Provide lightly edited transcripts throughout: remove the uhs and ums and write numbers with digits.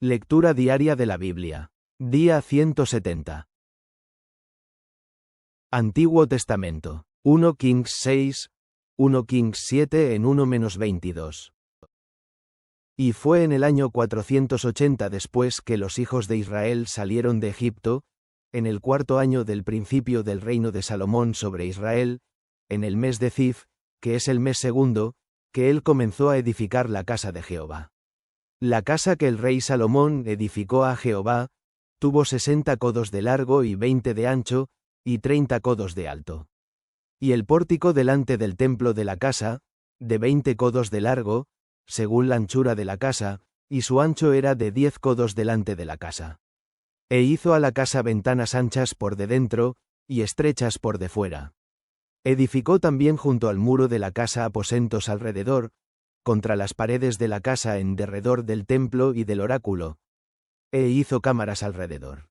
Lectura diaria de la Biblia. Día 170. Antiguo Testamento. 1 Kings 6, 1 Kings 7 en 1-22. Y fue en el año 480 después que los hijos de Israel salieron de Egipto, en el cuarto año del principio del reino de Salomón sobre Israel, en el mes de Zif, que es el mes segundo, que él comenzó a edificar la casa de Jehová. La casa que el rey Salomón edificó a Jehová, tuvo 60 codos de largo y 20 de ancho, y 30 codos de alto. Y el pórtico delante del templo de la casa, de 20 codos de largo, según la anchura de la casa, y su ancho era de 10 codos delante de la casa. E hizo a la casa ventanas anchas por de dentro, y estrechas por de fuera. Edificó también junto al muro de la casa aposentos alrededor, contra las paredes de la casa en derredor del templo y del oráculo, e hizo cámaras alrededor.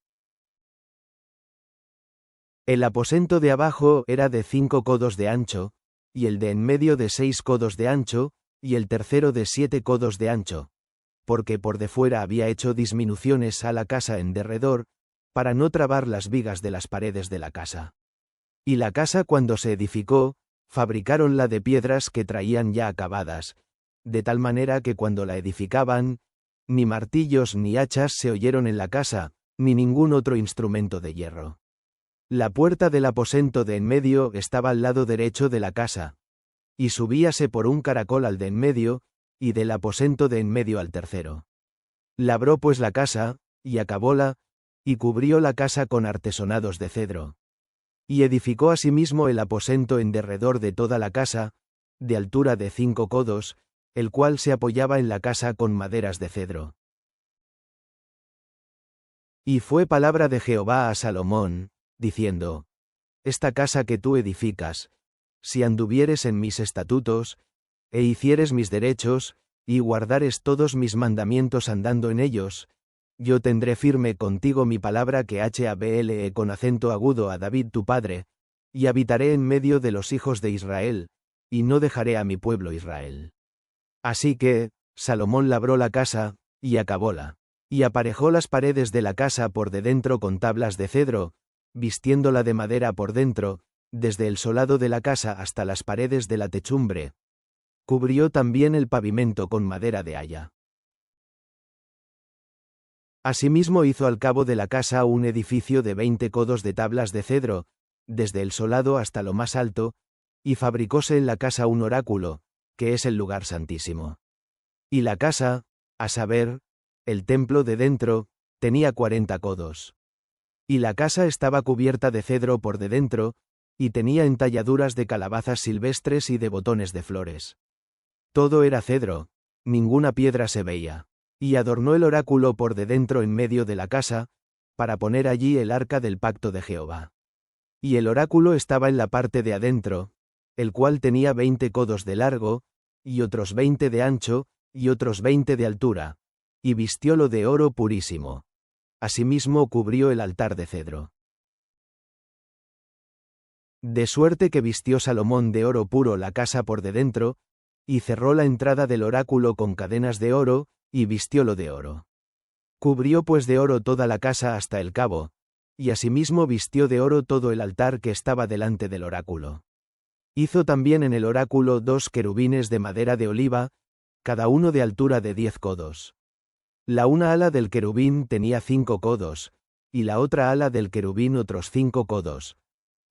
El aposento de abajo era de 5 codos de ancho, y el de en medio de 6 codos de ancho, y el tercero de 7 codos de ancho, porque por de fuera había hecho disminuciones a la casa en derredor, para no trabar las vigas de las paredes de la casa. Y la casa cuando se edificó, fabricáronla de piedras que traían ya acabadas, de tal manera que cuando la edificaban, ni martillos ni hachas se oyeron en la casa, ni ningún otro instrumento de hierro. La puerta del aposento de en medio estaba al lado derecho de la casa, y subíase por un caracol al de en medio, y del aposento de en medio al tercero. Labró pues la casa, y acabóla, y cubrió la casa con artesonados de cedro. Y edificó asimismo el aposento en derredor de toda la casa, de altura de 5 codos, el cual se apoyaba en la casa con maderas de cedro. Y fue palabra de Jehová a Salomón, diciendo: Esta casa que tú edificas, si anduvieres en mis estatutos, e hicieres mis derechos, y guardares todos mis mandamientos andando en ellos, yo tendré firme contigo mi palabra que hable con acento agudo a David tu padre, y habitaré en medio de los hijos de Israel, y no dejaré a mi pueblo Israel. Así que, Salomón labró la casa, y acabóla, y aparejó las paredes de la casa por de dentro con tablas de cedro, vistiéndola de madera por dentro, desde el solado de la casa hasta las paredes de la techumbre. Cubrió también el pavimento con madera de haya. Asimismo hizo al cabo de la casa un edificio de 20 codos de tablas de cedro, desde el solado hasta lo más alto, y fabricóse en la casa un oráculo, que es el lugar santísimo. Y la casa, a saber, el templo de dentro, tenía 40 codos. Y la casa estaba cubierta de cedro por de dentro, y tenía entalladuras de calabazas silvestres y de botones de flores. Todo era cedro, ninguna piedra se veía. Y adornó el oráculo por de dentro en medio de la casa, para poner allí el arca del pacto de Jehová. Y el oráculo estaba en la parte de adentro, el cual tenía 20 codos de largo, y otros 20 de ancho, y otros 20 de altura, y vistiólo de oro purísimo. Asimismo cubrió el altar de cedro. De suerte que vistió Salomón de oro puro la casa por de dentro, y cerró la entrada del oráculo con cadenas de oro, y vistiólo de oro. Cubrió pues de oro toda la casa hasta el cabo, y asimismo vistió de oro todo el altar que estaba delante del oráculo. Hizo también en el oráculo 2 querubines de madera de oliva, cada uno de altura de 10 codos. La una ala del querubín tenía 5 codos, y la otra ala del querubín otros 5 codos.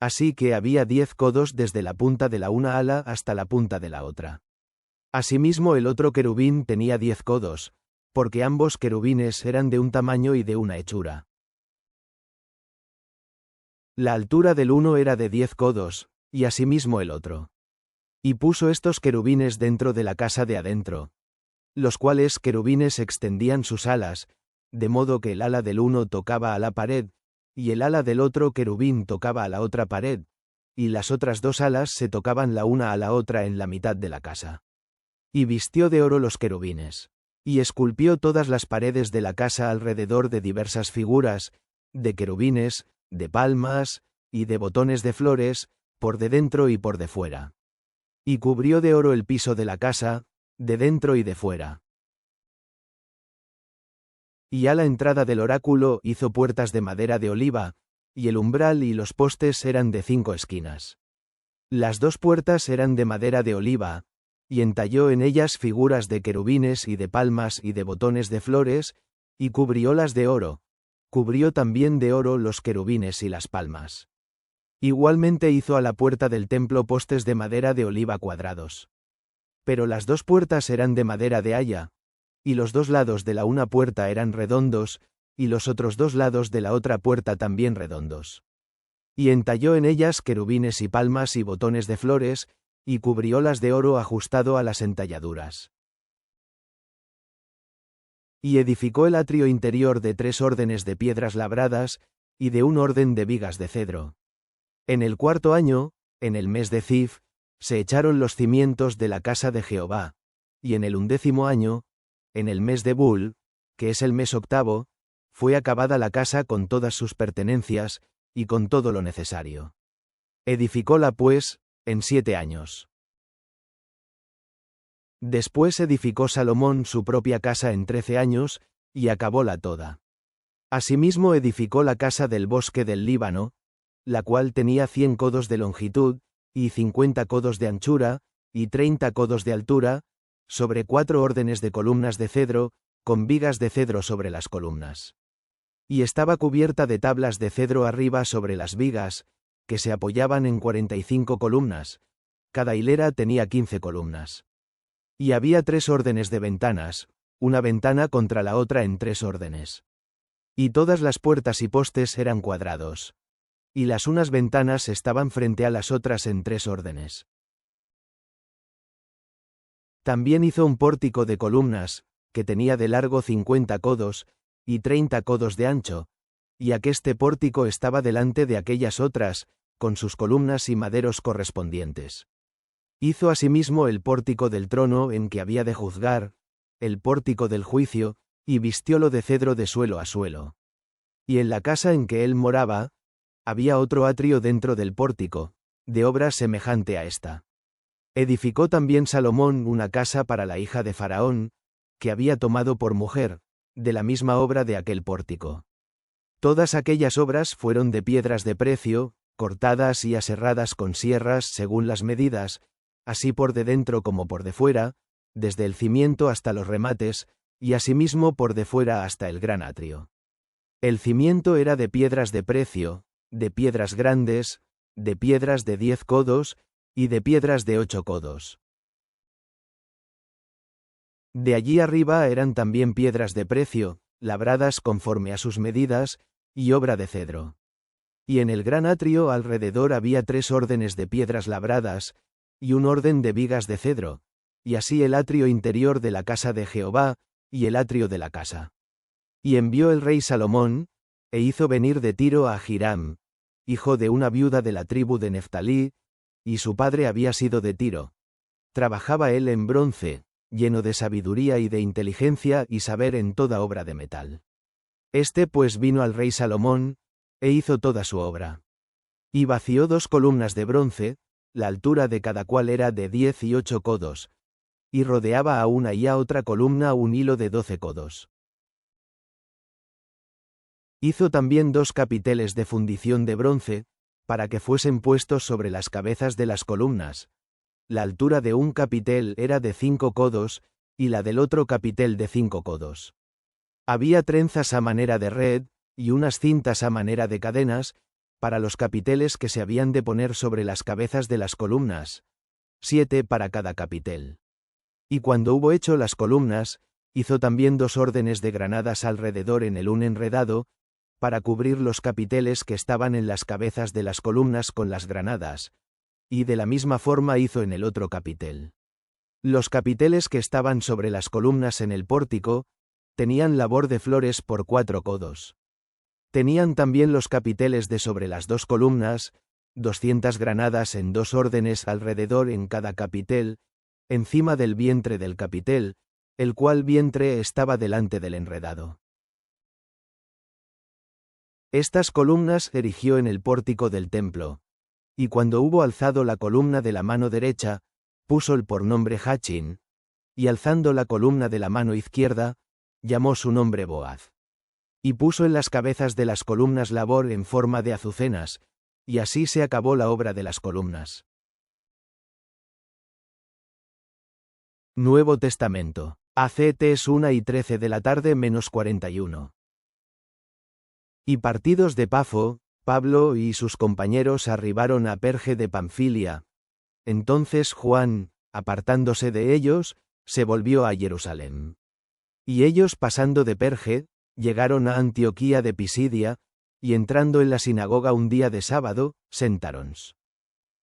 Así que había 10 codos desde la punta de la una ala hasta la punta de la otra. Asimismo el otro querubín tenía 10 codos, porque ambos querubines eran de un tamaño y de una hechura. La altura del uno era de 10 codos, y asimismo el otro. Y puso estos querubines dentro de la casa de adentro, los cuales querubines extendían sus alas, de modo que el ala del uno tocaba a la pared, y el ala del otro querubín tocaba a la otra pared, y las otras dos alas se tocaban la una a la otra en la mitad de la casa. Y vistió de oro los querubines. Y esculpió todas las paredes de la casa alrededor de diversas figuras, de querubines, de palmas, y de botones de flores, por de dentro y por de fuera. Y cubrió de oro el piso de la casa, de dentro y de fuera. Y a la entrada del oráculo hizo puertas de madera de oliva, y el umbral y los postes eran de 5 esquinas. Las 2 puertas eran de madera de oliva, y entalló en ellas figuras de querubines y de palmas y de botones de flores, y cubriólas de oro. Cubrió también de oro los querubines y las palmas. Igualmente hizo a la puerta del templo postes de madera de oliva cuadrados. Pero las 2 puertas eran de madera de haya, y los 2 lados de la una puerta eran redondos, y los otros 2 lados de la otra puerta también redondos. Y entalló en ellas querubines y palmas y botones de flores, y cubriólas de oro ajustado a las entalladuras. Y edificó el atrio interior de 3 órdenes de piedras labradas, y de 1 orden de vigas de cedro. En el 4.º año, en el mes de Zif, se echaron los cimientos de la casa de Jehová, y en el 11.º año, en el mes de Bul, que es el mes 8.º, fue acabada la casa con todas sus pertenencias, y con todo lo necesario. Edificóla pues, en 7 años. Después edificó Salomón su propia casa en 13 años, y acabóla toda. Asimismo edificó la casa del bosque del Líbano, la cual tenía 100 codos de longitud, y 50 codos de anchura, y 30 codos de altura, sobre 4 órdenes de columnas de cedro, con vigas de cedro sobre las columnas. Y estaba cubierta de tablas de cedro arriba sobre las vigas, que se apoyaban en 45 columnas, cada hilera tenía 15 columnas. Y había 3 órdenes de ventanas, una ventana contra la otra en 3 órdenes. Y todas las puertas y postes eran cuadrados. Y las unas ventanas estaban frente a las otras en 3 órdenes. También hizo un pórtico de columnas, que tenía de largo 50 codos, y 30 codos de ancho, y aqueste pórtico estaba delante de aquellas otras, con sus columnas y maderos correspondientes. Hizo asimismo el pórtico del trono en que había de juzgar, el pórtico del juicio, y vistiólo de cedro de suelo a suelo. Y en la casa en que él moraba, había otro atrio dentro del pórtico, de obra semejante a esta. Edificó también Salomón una casa para la hija de Faraón, que había tomado por mujer, de la misma obra de aquel pórtico. Todas aquellas obras fueron de piedras de precio, cortadas y aserradas con sierras según las medidas, así por de dentro como por de fuera, desde el cimiento hasta los remates, y asimismo por de fuera hasta el gran atrio. El cimiento era de piedras de precio, de piedras grandes, de piedras de 10 codos, y de piedras de 8 codos. De allí arriba eran también piedras de precio, labradas conforme a sus medidas, y obra de cedro. Y en el gran atrio alrededor había 3 órdenes de piedras labradas, y un orden de vigas de cedro, y así el atrio interior de la casa de Jehová, y el atrio de la casa. Y envió el rey Salomón, e hizo venir de Tiro a Hiram, hijo de una viuda de la tribu de Neftalí, y su padre había sido de Tiro. Trabajaba él en bronce, lleno de sabiduría y de inteligencia y saber en toda obra de metal. Este pues vino al rey Salomón, e hizo toda su obra. Y vació 2 columnas de bronce, la altura de cada cual era de 10 y 8 codos, y rodeaba a una y a otra columna un hilo de 12 codos. Hizo también 2 capiteles de fundición de bronce, para que fuesen puestos sobre las cabezas de las columnas. La altura de un capitel era de 5 codos, y la del otro capitel de 5 codos. Había trenzas a manera de red, y unas cintas a manera de cadenas, para los capiteles que se habían de poner sobre las cabezas de las columnas, 7 para cada capitel. Y cuando hubo hecho las columnas, hizo también 2 órdenes de granadas alrededor en el un enredado, para cubrir los capiteles que estaban en las cabezas de las columnas con las granadas, y de la misma forma hizo en el otro capitel. Los capiteles que estaban sobre las columnas en el pórtico, tenían labor de flores por 4 codos. Tenían también los capiteles de sobre las 2 columnas, 200 granadas en 2 órdenes alrededor en cada capitel, encima del vientre del capitel, el cual vientre estaba delante del enredado. Estas columnas erigió en el pórtico del templo, y cuando hubo alzado la columna de la mano derecha, púsol por nombre Jachin, y alzando la columna de la mano izquierda, llamó su nombre Boaz. Y puso en las cabezas de las columnas labor en forma de azucenas, y así se acabó la obra de las columnas. Nuevo Testamento. ACTs 1:13 de la tarde menos 41. Y partidos de Pafo, Pablo y sus compañeros arribaron a Perge de Panfilia. Entonces Juan, apartándose de ellos, se volvió a Jerusalén. Y ellos pasando de Perge, llegaron a Antioquía de Pisidia, y entrando en la sinagoga un día de sábado, sentáronse.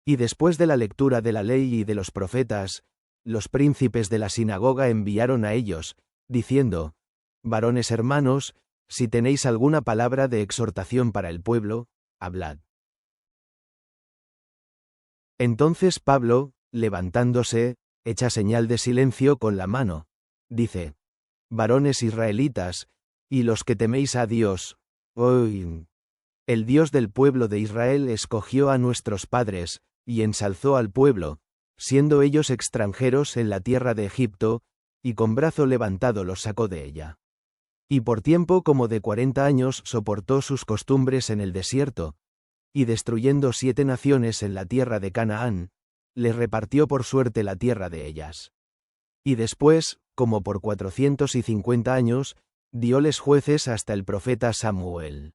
Y después de la lectura de la ley y de los profetas, los príncipes de la sinagoga enviaron a ellos, diciendo: Varones hermanos, si tenéis alguna palabra de exhortación para el pueblo, hablad. Entonces Pablo, levantándose, echa señal de silencio con la mano, dice: Varones israelitas, y los que teméis a Dios, hoy, el Dios del pueblo de Israel escogió a nuestros padres, y ensalzó al pueblo, siendo ellos extranjeros en la tierra de Egipto, y con brazo levantado los sacó de ella. Y por tiempo como de 40 años soportó sus costumbres en el desierto, y destruyendo 7 naciones en la tierra de Canaán, les repartió por suerte la tierra de ellas. Y después, como por 450 años, dióles jueces hasta el profeta Samuel.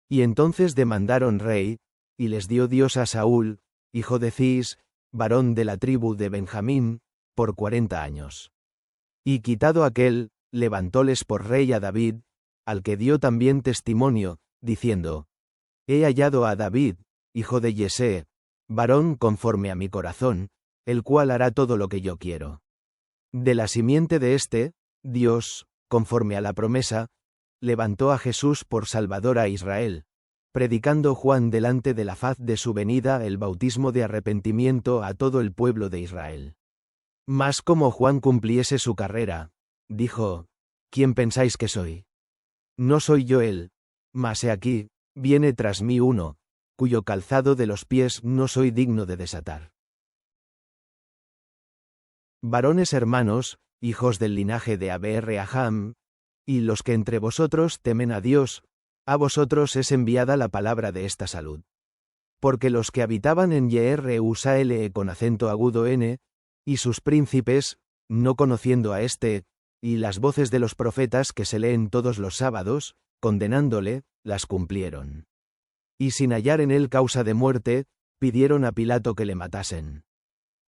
Y entonces demandaron rey, y les dio Dios a Saúl, hijo de Cis, varón de la tribu de Benjamín, por 40 años. Y quitado aquel, levantóles por rey a David, al que dio también testimonio, diciendo: He hallado a David, hijo de Yesé, varón conforme a mi corazón, el cual hará todo lo que yo quiero. De la simiente de éste, Dios, conforme a la promesa, levantó a Jesús por Salvador a Israel, predicando Juan delante de la faz de su venida el bautismo de arrepentimiento a todo el pueblo de Israel. Mas como Juan cumpliese su carrera, dijo: ¿Quién pensáis que soy? No soy yo él, mas he aquí, viene tras mí uno, cuyo calzado de los pies no soy digno de desatar. Varones hermanos, hijos del linaje de Abraham, y los que entre vosotros temen a Dios, a vosotros es enviada la palabra de esta salud. Porque los que habitaban en Jerusalén con acento agudo n, y sus príncipes, no conociendo a éste, y las voces de los profetas que se leen todos los sábados, condenándole, las cumplieron. Y sin hallar en él causa de muerte, pidieron a Pilato que le matasen.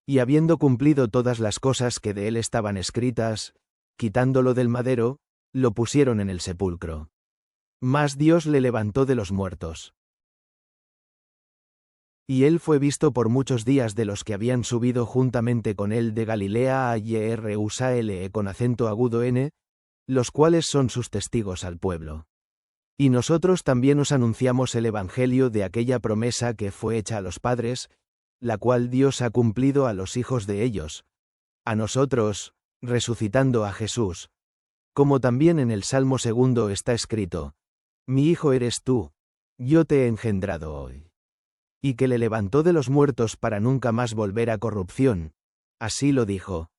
Y habiendo cumplido todas las cosas que de él estaban escritas, quitándolo del madero, lo pusieron en el sepulcro. Mas Dios le levantó de los muertos. Y él fue visto por muchos días de los que habían subido juntamente con él de Galilea a Jerusalén con acento agudo n, los cuales son sus testigos al pueblo. Y nosotros también os anunciamos el evangelio de aquella promesa que fue hecha a los padres, la cual Dios ha cumplido a los hijos de ellos, a nosotros, resucitando a Jesús. Como también en el Salmo 2 está escrito: Mi hijo eres tú, yo te he engendrado hoy. Y que le levantó de los muertos para nunca más volver a corrupción, así lo dijo: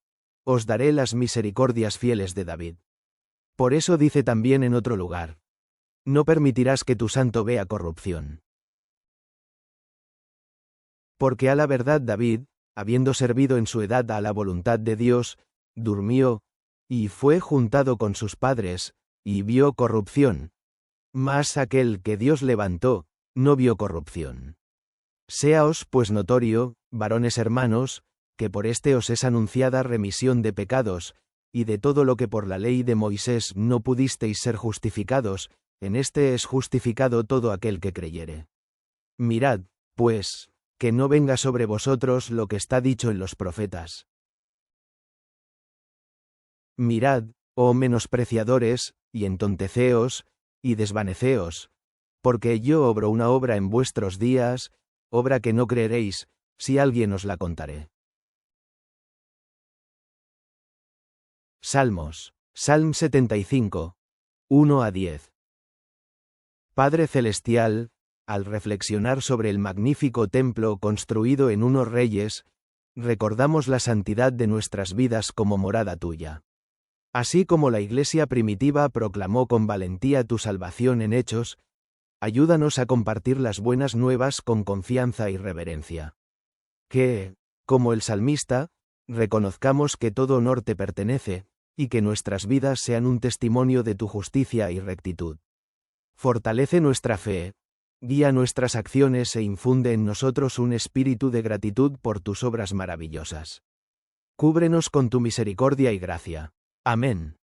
Os daré las misericordias fieles de David. Por eso dice también en otro lugar: No permitirás que tu santo vea corrupción. Porque a la verdad David, habiendo servido en su edad a la voluntad de Dios, durmió, y fue juntado con sus padres, y vio corrupción. Mas aquel que Dios levantó, no vio corrupción. Séaos pues notorio, varones hermanos, que por este os es anunciada remisión de pecados, y de todo lo que por la ley de Moisés no pudisteis ser justificados, en este es justificado todo aquel que creyere. Mirad, pues, que no venga sobre vosotros lo que está dicho en los profetas. Mirad, oh menospreciadores, y entonteceos, y desvaneceos, porque yo obro una obra en vuestros días, obra que no creeréis, si alguien os la contaré. Salmos. Salm 75. 1-10. Padre Celestial, al reflexionar sobre el magnífico templo construido en unos reyes, recordamos la santidad de nuestras vidas como morada tuya. Así como la Iglesia primitiva proclamó con valentía tu salvación en hechos, ayúdanos a compartir las buenas nuevas con confianza y reverencia. Que, como el salmista, reconozcamos que todo honor te pertenece, y que nuestras vidas sean un testimonio de tu justicia y rectitud. Fortalece nuestra fe, guía nuestras acciones e infunde en nosotros un espíritu de gratitud por tus obras maravillosas. Cúbrenos con tu misericordia y gracia. Amén.